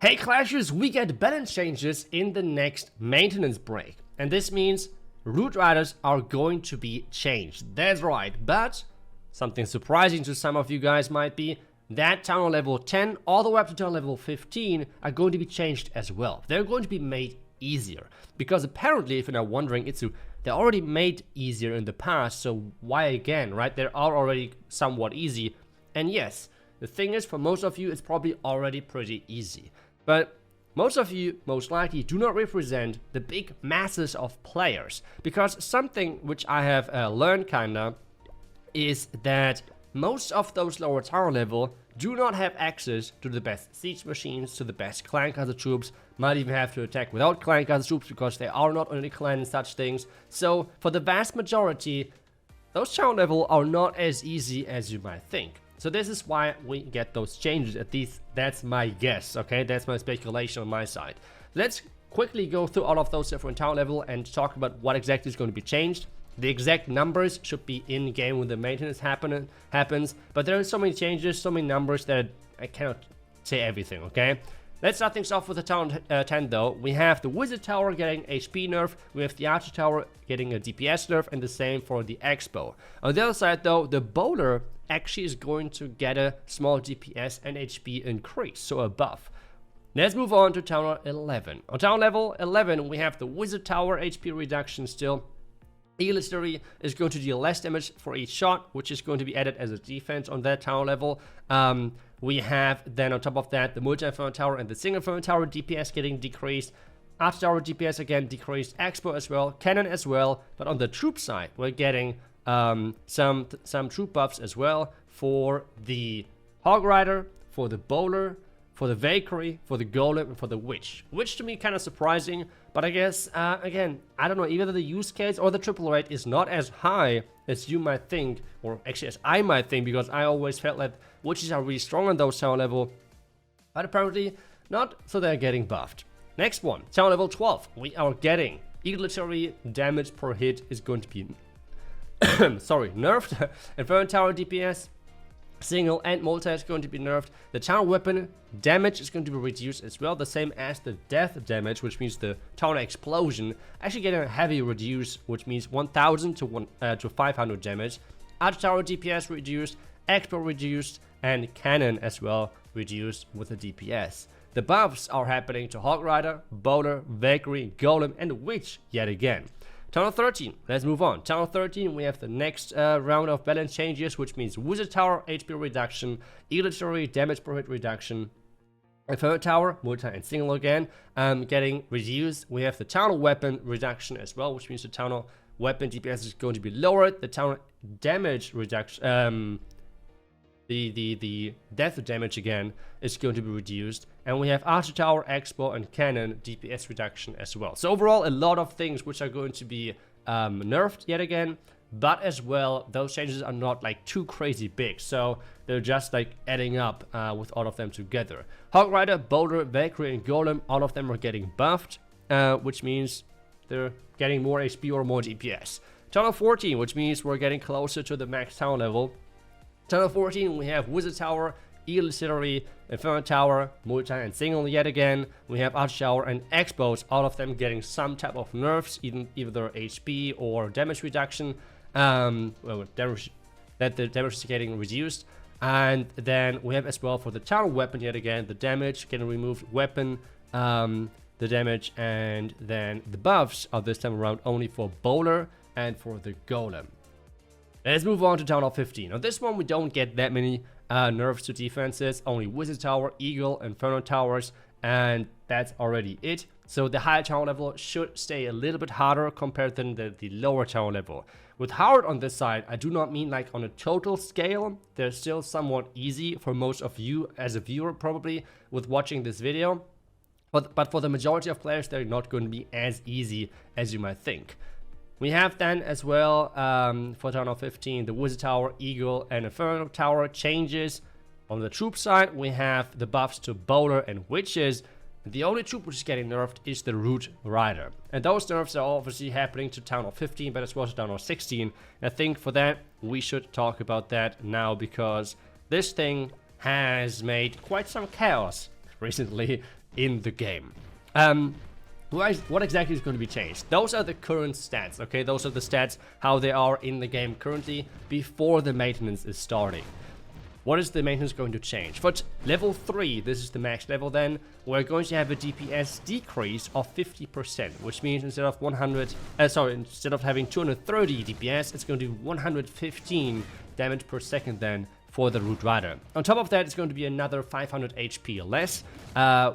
Hey Clashers, we get balance changes in the next maintenance break. And this means root riders are going to be changed. That's right, but something surprising to some of you guys might be that town level 10 all the way up to town level 15 are going to be changed as well. They're going to be made easier. Because apparently, if you're now wondering, they're already made easier in the past, so why again, right? They are already somewhat easy. And yes, the thing is, for most of you, it's probably already pretty easy. But most of you, most likely, do not represent the big masses of players. Because something which I have learned kinda is that most of those lower tower level do not have access to the best siege machines, to the best clan caster troops, might even have to attack without clan caster troops because they are not only clan and such things. So for the vast majority, those tower level are not as easy as you might think. So this is why we get those changes, at least that's my guess, okay? That's my speculation on my side. Let's quickly go through all of those different tower level and talk about what exactly is going to be changed. The exact numbers should be in game when the maintenance happens, but there are so many changes, so many numbers that I cannot say everything, okay? Let's start things off with the town 10 though. We have the wizard tower getting HP nerf, we have the archer tower getting a DPS nerf, and the same for the expo. On the other side though, the bowler actually is going to get a small DPS and HP increase, so a buff. Let's move on to tower 11. On tower level 11, we have the wizard tower HP reduction still. Elitary is going to deal less damage for each shot, which is going to be added as a defense on that tower level. We have then on top of that the multi-inferno tower and the single inferno tower DPS getting decreased. Archer tower DPS again decreased, expo as well, cannon as well. But on the troop side, we're getting some troop buffs as well for the hog rider, for the bowler, for the Valkyrie, for the golem, and for the witch. Which to me kind of surprising, but I guess, again, I don't know, either the use case or the triple rate is not as high as you might think, or actually as I might think, because I always felt that witches are really strong on those tower level, but apparently not, so they're getting buffed. Next one, tower level 12, we are getting egalitary damage per hit is going to be, nerfed. Inferno tower DPS, single and multi is going to be nerfed. The tower weapon damage is going to be reduced as well, the same as the death damage, which means the tower explosion actually getting a heavy reduce, which means 1000 to 500 damage. Archer tower DPS reduced, expo reduced, and cannon as well reduced with the DPS. The buffs are happening to hog rider, bowler, Valkyrie, golem, and witch yet again. Tower 13, let's move on. Tower 13, we have the next round of balance changes, which means wizard tower HP reduction, elitary damage per hit reduction, inferno tower, multi and single again, getting reduced. We have the tower weapon reduction as well, which means the tower weapon DPS is going to be lowered. The tower damage reduction, the death damage again is going to be reduced, and we have archer tower, expo, and cannon DPS reduction as well. So overall, a lot of things which are going to be nerfed yet again, but as well, those changes are not like too crazy big, so they're just like adding up with all of them together. Hog rider, bowler, Valkyrie, and golem, all of them are getting buffed, which means they're getting more HP or more DPS. Tower 14, which means we're getting closer to the max tower level. Tower 14, we have wizard tower, elitary, inferno tower, multi and single yet again. We have archer tower and expos, all of them getting some type of nerfs, either HP or damage reduction. The damage is getting reduced. And then we have as well for the tower weapon yet again, the damage getting removed, weapon, the damage, and then the buffs are this time around only for bowler and for the golem. Let's move on to Town Hall 15. On this one, we don't get that many nerfs to defenses, only Wizard Tower, Eagle, Inferno Towers, and that's already it. So the higher tower level should stay a little bit harder compared than the lower tower level. With hard on this side, I do not mean like on a total scale. They're still somewhat easy for most of you as a viewer probably with watching this video. But for the majority of players, they're not going to be as easy as you might think. We have then as well for Town Hall 15 the Wizard Tower, Eagle, and Inferno Tower changes. On the troop side, we have the buffs to Bowler and Witches. The only troop which is getting nerfed is the Root Rider. And those nerfs are obviously happening to Town Hall 15, but as well as Town Hall 16. And I think for that, we should talk about that now, because this thing has made quite some chaos recently in the game. What exactly is going to be changed? Those are the current stats, okay? Those are the stats, how they are in the game currently before the maintenance is starting. What is the maintenance going to change? For level 3, this is the max level then, we're going to have a DPS decrease of 50%, which means instead of instead of having 230 DPS, it's going to be 115 damage per second then for the Root Rider. On top of that, it's going to be another 500 HP less,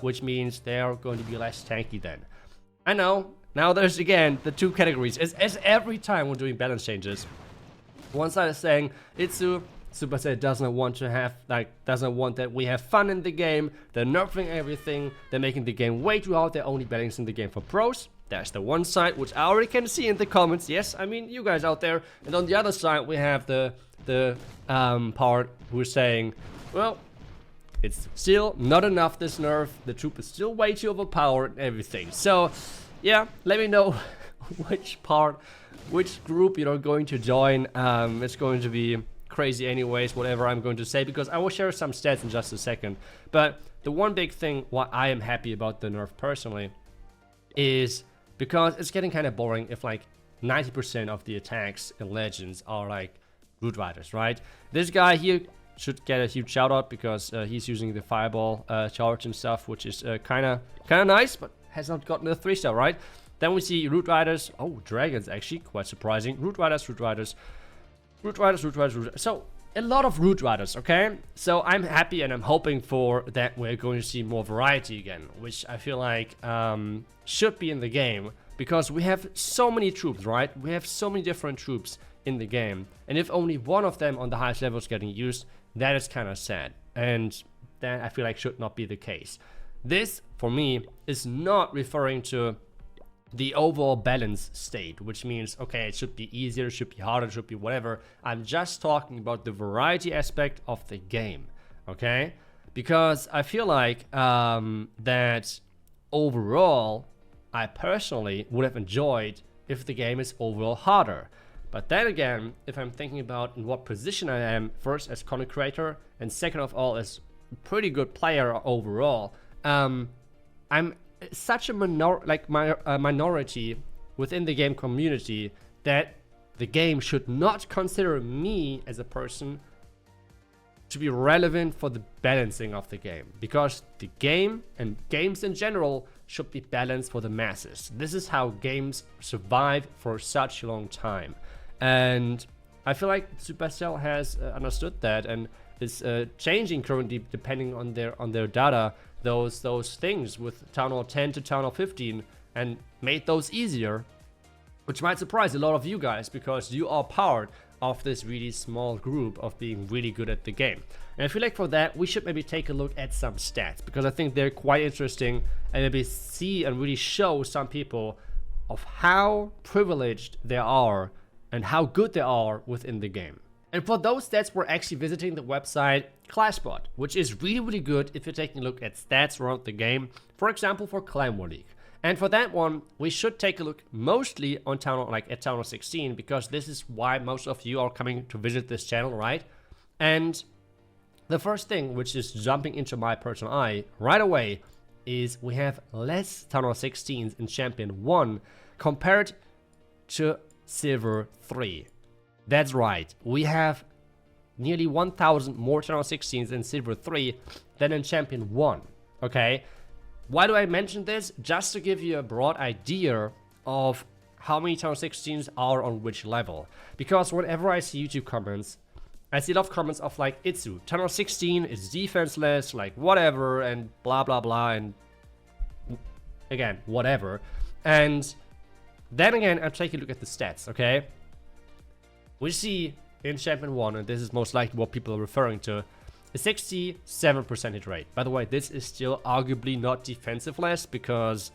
which means they are going to be less tanky then. I know, now there's again the two categories. As every time we're doing balance changes, one side is saying, iTzu, Supercell doesn't want to have, doesn't want that we have fun in the game, they're nerfing everything, they're making the game way too hard, they're only balancing the game for pros. That's the one side, which I already can see in the comments, yes, I mean, you guys out there. And on the other side, we have the part who's saying, well, it's still not enough, this nerf, the troop is still way too overpowered and everything. So, yeah, let me know which group you're going to join. It's going to be crazy anyways, whatever I'm going to say, because I will share some stats in just a second. But the one big thing why I am happy about the nerf personally is because it's getting kind of boring if like 90% of the attacks in Legends are like Root Riders, right? This guy here should get a huge shout out because he's using the fireball charge and stuff, which is kind of nice, but has not gotten a 3-star, right? Then we see Root Riders. Oh, dragons, actually, quite surprising. Root Riders. So a lot of Root Riders, okay? So I'm happy and I'm hoping for that we're going to see more variety again, which I feel like should be in the game, because we have so many troops, right? We have so many different troops in the game, and if only one of them on the highest level is getting used, that is kind of sad, and that I feel like should not be the case. This, for me, is not referring to the overall balance state, which means, okay, it should be easier, it should be harder, it should be whatever. I'm just talking about the variety aspect of the game, okay? Because I feel like that overall, I personally would have enjoyed if the game is overall harder. But then again, if I'm thinking about in what position I am, first as content creator, and second of all as a pretty good player overall, I'm such a minority within the game community that the game should not consider me as a person to be relevant for the balancing of the game, because the game and games in general should be balanced for the masses. This is how games survive for such a long time, and I feel like Supercell has understood that and is changing currently depending on their data those things with Town Hall 10 to Town Hall 15 and made those easier, which might surprise a lot of you guys because you are part of this really small group of being really good at the game. And I feel like for that we should maybe take a look at some stats, because I think they're quite interesting and maybe see and really show some people of how privileged they are and how good they are within the game. And for those stats, we're actually visiting the website ClassBot, which is really good if you're taking a look at stats around the game, for example for Clan War League. And for that one, we should take a look mostly on Town Hall 16, because this is why most of you are coming to visit this channel, right? And the first thing, which is jumping into my personal eye right away, is we have less Town Hall 16s in Champion 1 compared to Silver 3. That's right, we have nearly 1,000 more Town Hall 16s in Silver 3 than in Champion 1, okay? Why do I mention this? Just to give you a broad idea of how many Town Hall 16s are on which level. Because whenever I see YouTube comments, I see a lot of comments of like, iTzu, Town Hall 16 is defenseless, like whatever, and blah blah blah, and again, whatever. And then again, I'm taking a look at the stats, okay? We see in Champion 1, and this is most likely what people are referring to, a 67% hit rate. By the way, this is still arguably not defensive-less, because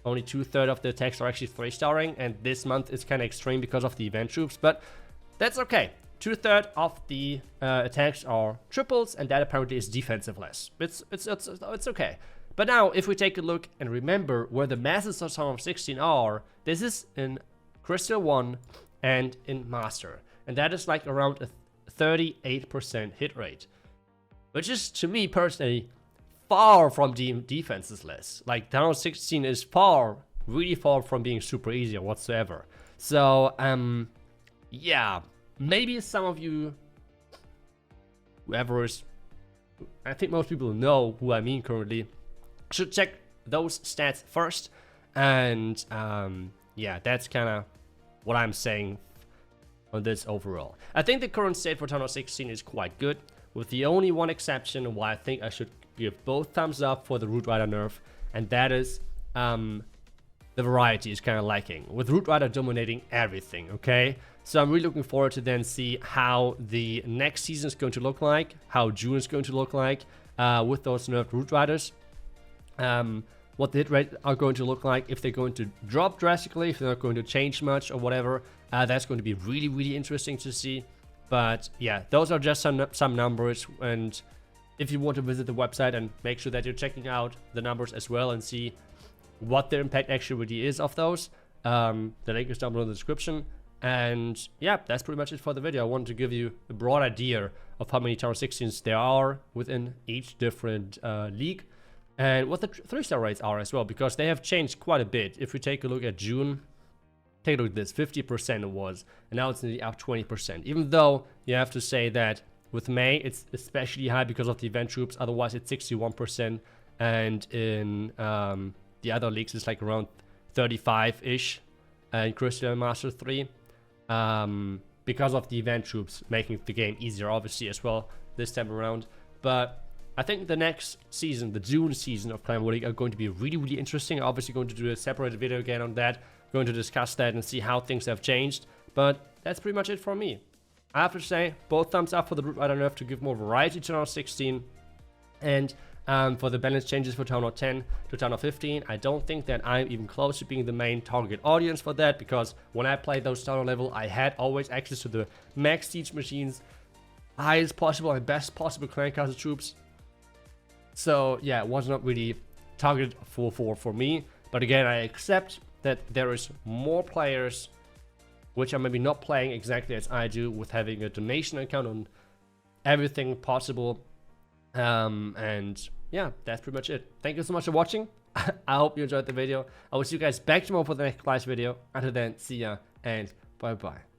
only 2/3 of the attacks are actually 3-starring, and this month is kind of extreme because of the event troops, but that's okay. 2/3 of the attacks are triples, and that apparently is defensive-less. It's okay. But now, if we take a look and remember where the masses of Town Hall 16 are, this is in Crystal 1 and in Master, and that is like around a 38% hit rate, which is, to me personally, far from being defenseless. Like Town 16 is really far from being super easy or whatsoever. So yeah, maybe some of you, whoever is, I think most people know who I mean currently, should check those stats first. And yeah, that's kind of what I'm saying on this overall. I think the current state for Town 16 is quite good, with the only one exception why I think I should give both thumbs up for the Root Rider nerf, and that is the variety is kind of lacking, with Root Rider dominating everything, okay? So I'm really looking forward to then see how the next season is going to look like, how June is going to look like with those nerfed Root Riders. What the hit rate are going to look like, if they're going to drop drastically, if they're not going to change much or whatever. That's going to be really, really interesting to see. But yeah, those are just some numbers, and if you want to visit the website and make sure that you're checking out the numbers as well and see what the impact actually is of those, the link is down below in the description. And yeah, that's pretty much it for the video. I wanted to give you a broad idea of how many Tower 16s there are within each different league, and what the 3-star rates are as well, because they have changed quite a bit. If we take a look at June, take a look at this, 50% it was, and now it's nearly up 20%. Even though you have to say that with May, it's especially high because of the event troops, otherwise it's 61%, and in the other leagues it's like around 35-ish, and Crystal Master 3, because of the event troops making the game easier, obviously, as well, this time around. But I think the next season, the June season of Clan War League, are going to be really, really interesting. I'm obviously going to do a separate video again on that, going to discuss that and see how things have changed. But that's pretty much it from me. I have to say, both thumbs up for the Root Rider nerf to give more variety to Town 16, and for the balance changes for Town 10 to Town 15. I don't think that I'm even close to being the main target audience for that, because when I played those Town level, I had always access to the max siege machines, highest possible and best possible clan castle troops. So yeah, it was not really targeted for me. But again, I accept that there is more players which are maybe not playing exactly as I do, with having a donation account on everything possible. And yeah, that's pretty much it. Thank you so much for watching. I hope you enjoyed the video. I will see you guys back tomorrow for the next class video. Until then, see ya and bye bye.